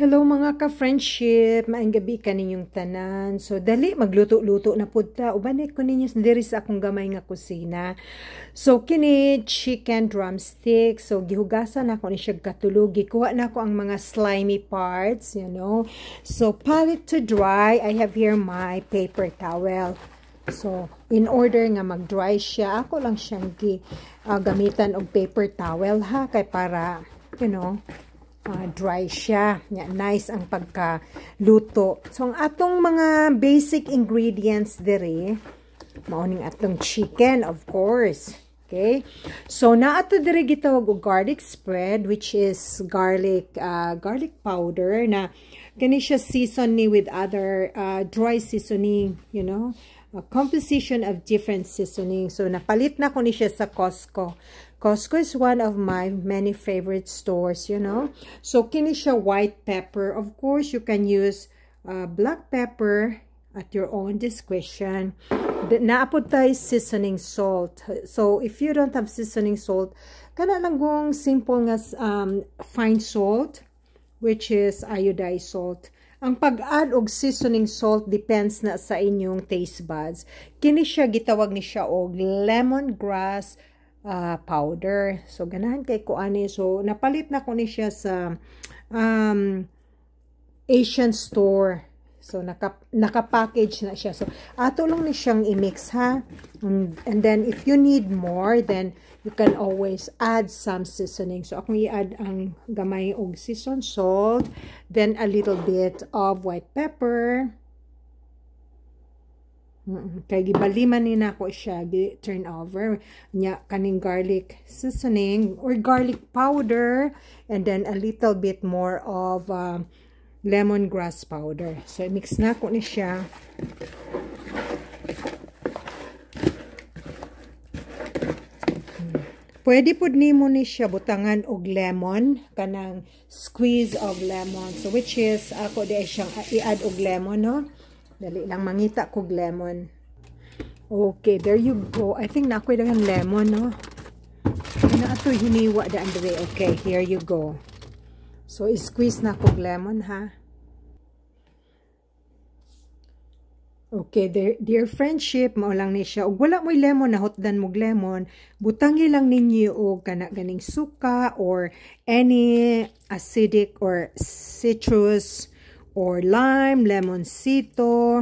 Hello mga ka-friendship, maayong gabi kaninyong tanan. So dali magluto-luto na pud ta. Ubanay ko ninyo diri sa akong gamay nga kusina. So kini chicken drumstick. So gihugasan ako ni siya katulog. Gikuha na ko ang mga slimy parts, you know. So pat it to dry. I have here my paper towel. So in order nga mag-dry siya, ako lang siyang gamitan og paper towel ha kay para, you know, dry siya. Nice ang pagkaluto. So, ang atong mga basic ingredients diri, mauning atong chicken, of course. Okay? So, naato diri gitawag og garlic spread, which is garlic powder na kani siya season ni with other dry seasoning, you know, a composition of different seasoning. So, napalit na ko ni siya sa Costco. Costco is one of my many favorite stores, you know. So, kini siya white pepper. Of course, you can use black pepper at your own discretion. Naapod tayo seasoning salt. So, if you don't have seasoning salt, kana lang gong simple nga fine salt, which is iodized salt. Ang pag-add og seasoning salt depends na sa inyong taste buds. Kini siya, gitawag ni siya og lemongrass powder. So, ganahan kay ko ani. So, napalit na ko ni siya sa Asian store. So, naka-package na siya. So, ato lang ni siyang i-mix ha. And then, if you need more, then you can always add some seasoning. So, akong i-add ang gamay og seasoned salt. Then, a little bit of white pepper. Kaya gibaliman ni na ko siya, turn over nya kaning garlic seasoning or garlic powder, and then a little bit more of lemongrass powder. So mix na ko ni siya. Pwede pud nimo ni siya butangan og lemon, kanang squeeze of lemon. So which is ako di siyang i-add og lemon, no? Dali lang mangita kog lemon. Okay, there you go. I think na ako'y dagang lemon, no? Na ato'y hiniwa daan dali. Okay, here you go. So, squeeze na kog lemon, ha? Okay, dear friendship, mao lang ni siya. Ug wala mo'y lemon, nahotdan mog lemon, butangi lang ninyo og kana ganing suka or any acidic or citrus or lime, lemoncito,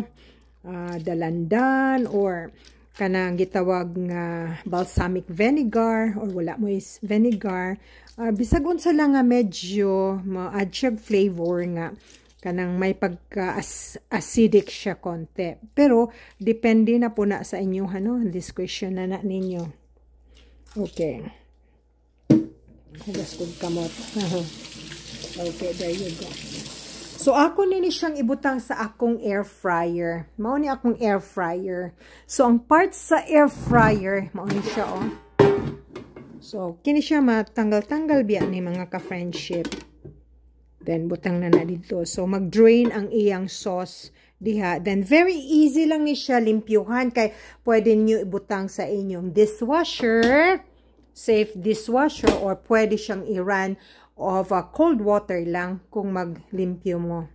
dalandan, or kanang gitawag nga balsamic vinegar, or wala mo is vinegar. Bisag unsa lang nga medyo ma-add siya flavor nga kanang may pagka-acidic siya konti. Pero, depende na po na sa inyo, ano, discretion na ninyo. Okay. Hugas kong kamot. Okay, there you go. So, ako nini siyang ibutang sa akong air fryer. Mao ni akong air fryer. So, ang parts sa air fryer, mao ni siya, oh. So, kini siya matanggal-tanggal biya ni mga ka-friendship. Then, butang na dito. So, mag-drain ang iyang sauce diha. Then, very easy lang ni siya limpyuhan. Kay, pwede niyo ibutang sa inyong dishwasher, safe dishwasher, or pwede siyang i-run of cold water lang kung maglimpyo mo.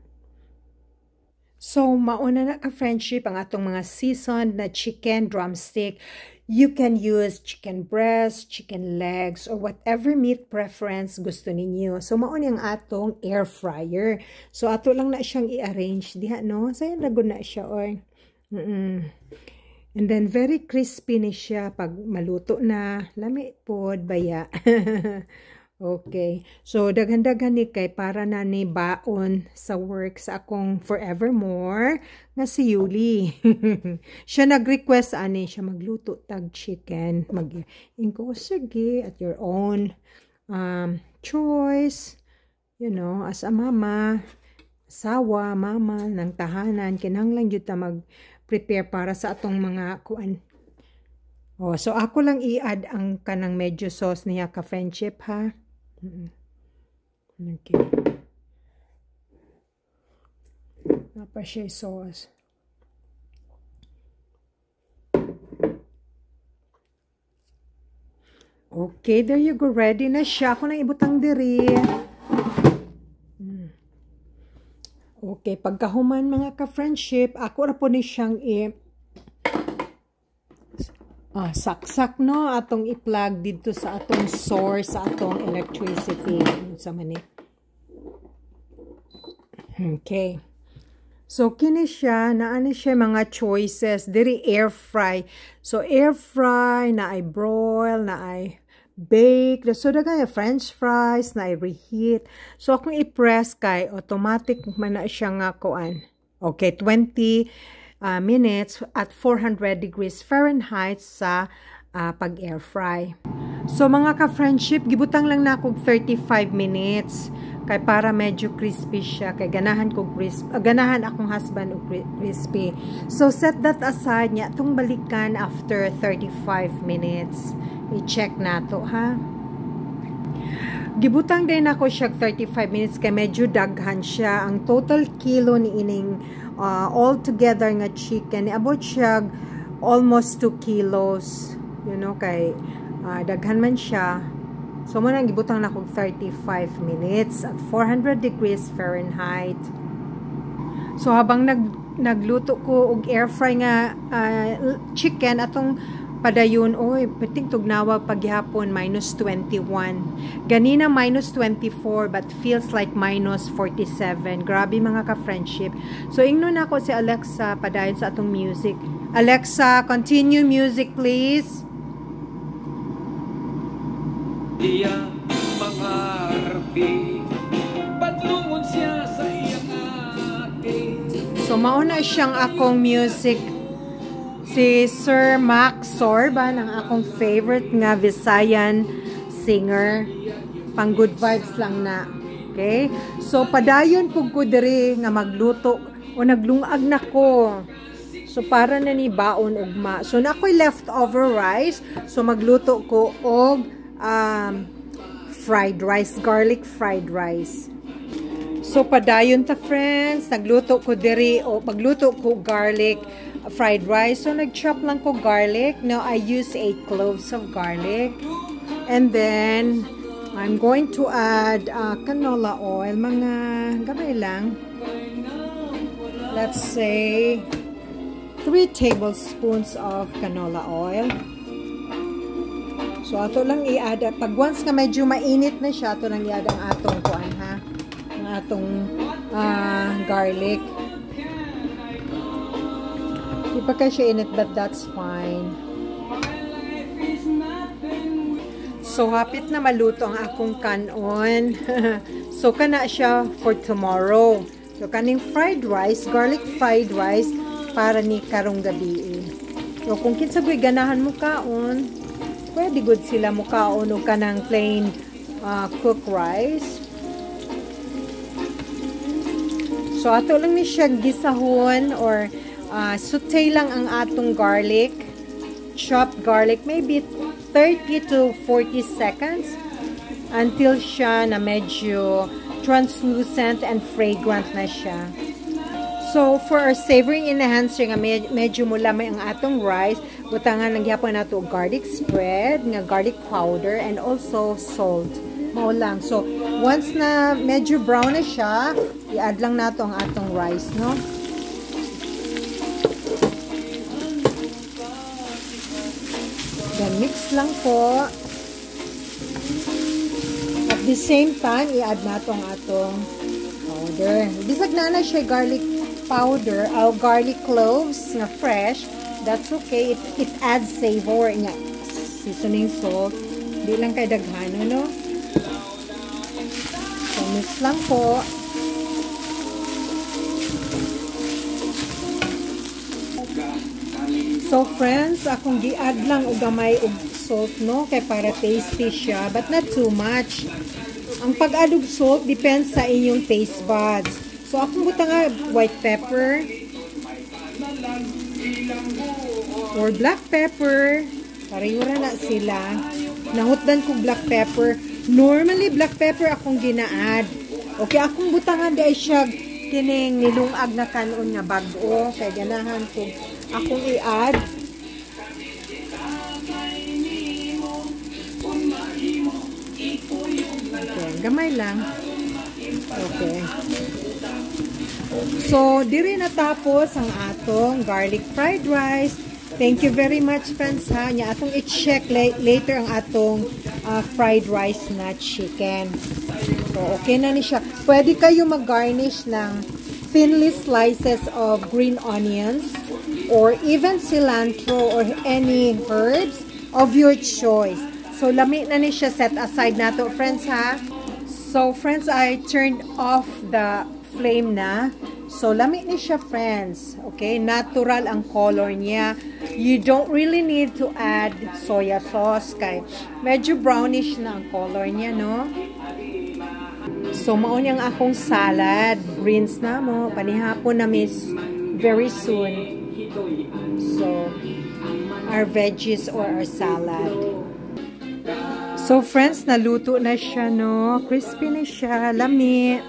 So, mauna na ka-friendship ang atong mga seasoned na chicken drumstick. You can use chicken breast, chicken legs, or whatever meat preference gusto ninyo. So, mauna ang atong air fryer. So, ato lang na siyang i-arrange diha, no? So, yan, lagod na siya, oy. And then, very crispy ni siya pag maluto na. Lami pod, baya. Okay. So, daghan-daghan ni kay para na ni baon sa work sa akong forevermore nga si Yuli. Siya nag-request ani siya magluto tag chicken. Mag-ingko, sige, at your own choice. You know, as a mama, asawa, mama, ng tahanan, kinahanglan jud ta mag-prepare para sa atong mga kuan. Oh, so ako lang i-add ang kanang medyo sauce niya ka-friendship, ha? Okay. Napa siya sauce. Okay, there you go. Ready na siya. Ako nang ibutang diri. Okay, pagkahuman mga ka-friendship, ako ra po ni siyang saksak no atong i-plug dito sa atong source sa atong electricity sa mani. Okay. So kini siya naani siya mga choices diri air fry. So air fry na ay broil na ay bake. So dagay french fries na ay reheat. So akong i-press kay automatic man na siya nga kuan. Okay, 20 minutes at 400 degrees Fahrenheit sa pag-air fry. So mga ka-friendship, gibutang lang na akong 35 minutes kay para medyo crispy siya kay ganahan akong husband og crispy. So set that aside niya tung balikan after 35 minutes. I-check nato ha. Gibutang din ako siya 35 minutes kay medyo daghan siya. Ang total kilo ni ining all together nga chicken about siya almost 2 kilos. You know kay daghan man siya. So muna gibutang na kog 35 minutes at 400 degrees Fahrenheit. So habang nagluto ko og air fry nga chicken atong padayon, oy, piting tugnawa paghapon -21. Ganina -24 but feels like -47. Grabe mga ka-friendship. So ingnon ako si Alexa padayon sa atong music. Alexa, continue music please. Iya mga harpi patungon siya sa iyang ate. So mauna siyang akong music si Sir Mac Sorba ng akong favorite nga Visayan singer. Pang good vibes lang na. Okay? So padayon pug ko diri nga magluto o naglungag na ko. So para na ni baon ugma. So na ako'y leftover rice. So magluto ko og fried rice, garlic fried rice. So padayon ta friends, nagluto ko diri o magluto ko garlic fried rice. So nag-chop lang ko garlic. Now I use 8 cloves of garlic. And then I'm going to add canola oil, mga gamay lang. Let's say 3 tablespoons of canola oil. So, ato lang i-add. Pag once nga medyo mainit na siya, ato lang i-add ang atong kuan ha. Ang atong garlic. Di pa kasi init but that's fine. So, hapit na maluto ang akong kanon. So, kana siya for tomorrow. So, kaning fried rice, garlic fried rice, para ni karong gabi. So, kung kinsagoy ganahan mo kaon, pwede good sila mukaon o kanang plain cooked rice. So ato lang ni siya gisahon or saute lang ang atong garlic, chopped garlic, maybe 30 to 40 seconds until siya na medyo translucent and fragrant na siya. So, for our savory enhancer nga medyo mulamay ang atong rice, butangan lang gyapon nato garlic spread, nga garlic powder, and also salt. Mao lang. So, once na medyo brown na siya, i-add lang nato ang atong rice, no? Then, mix lang po. At the same time, i-add nato ang atong powder. Bisag na siya garlic powder, garlic cloves na fresh, that's okay. It adds savor nga. Seasoning salt. Di lang kay daghano, no? So, mix lang po. So, friends, akong gi-add lang og gamay og salt, no? Kay para tasty siya, but not too much. Ang pag-add og salt, depends sa inyong taste buds. So, akong butang nga white pepper or black pepper. Parehura na sila. Nahutdan ko black pepper. Normally, black pepper akong gina-add. Okay, akong butangan dahil siya kining nilungag na kanon nga bago. Kaya ganahan ko akong i-add. Okay, gamay lang. Okay. So, diri natapos ang atong garlic fried rice. Thank you very much, friends, ha. Nya atong i-check later ang atong fried rice na chicken. So, okay na ni siya. Pwede kayo mag-garnish ng thinly slices of green onions or even cilantro or any herbs of your choice. So, lami na ni siya. Set aside na to, friends, ha. So, friends, I turned off the flame na. So, lami ni siya, friends. Okay? Natural ang color niya. You don't really need to add soya sauce. Kay medyo brownish na ang color niya, no? So, maon yung akong salad. Greens na mo. Panihapon na miss very soon. So, our veggies or our salad. So, friends, naluto na siya, no? Crispy na siya. Lami.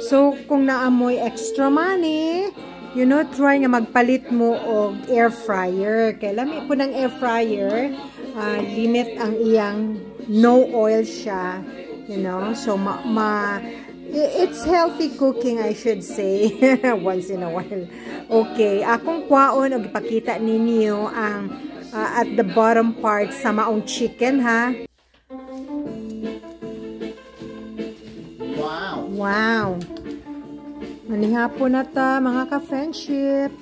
So, kung naamoy extra money, you know, try nga magpalit mo og air fryer. Kaya lami po ng air fryer, limit ang iyang no oil siya, you know. So, it's healthy cooking, I should say, once in a while. Okay, akong kwaon og ipakita ninyo ang at the bottom part sa maong chicken, ha. Wow! Manihapon na ta, mga ka-friendship.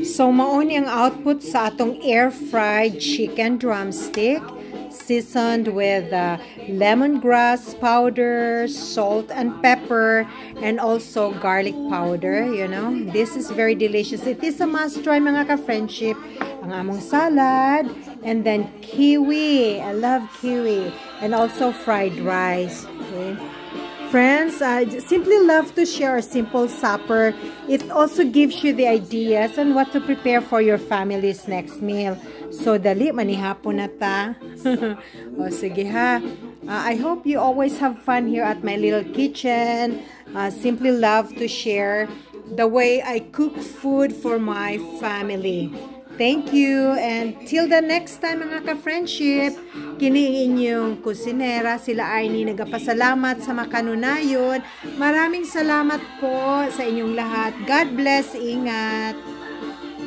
So, maon ang output sa atong air-fried chicken drumstick. Seasoned with lemongrass powder, salt and pepper, and also garlic powder, you know. This is very delicious. It is a must try, mga ka-friendship. Ang among salad, and then kiwi. I love kiwi. And also fried rice. Okay. Friends, I simply love to share a simple supper. It also gives you the ideas on what to prepare for your family's next meal. So, dali, manihapon na ta. O, sige ha. I hope you always have fun here at my little kitchen. Simply love to share the way I cook food for my family. Thank you, and till the next time, mga ka-friendship, kini inyong kusinera, sila Arnie, nagapasalamat sa makanunayon. Maraming salamat po sa inyong lahat. God bless, ingat!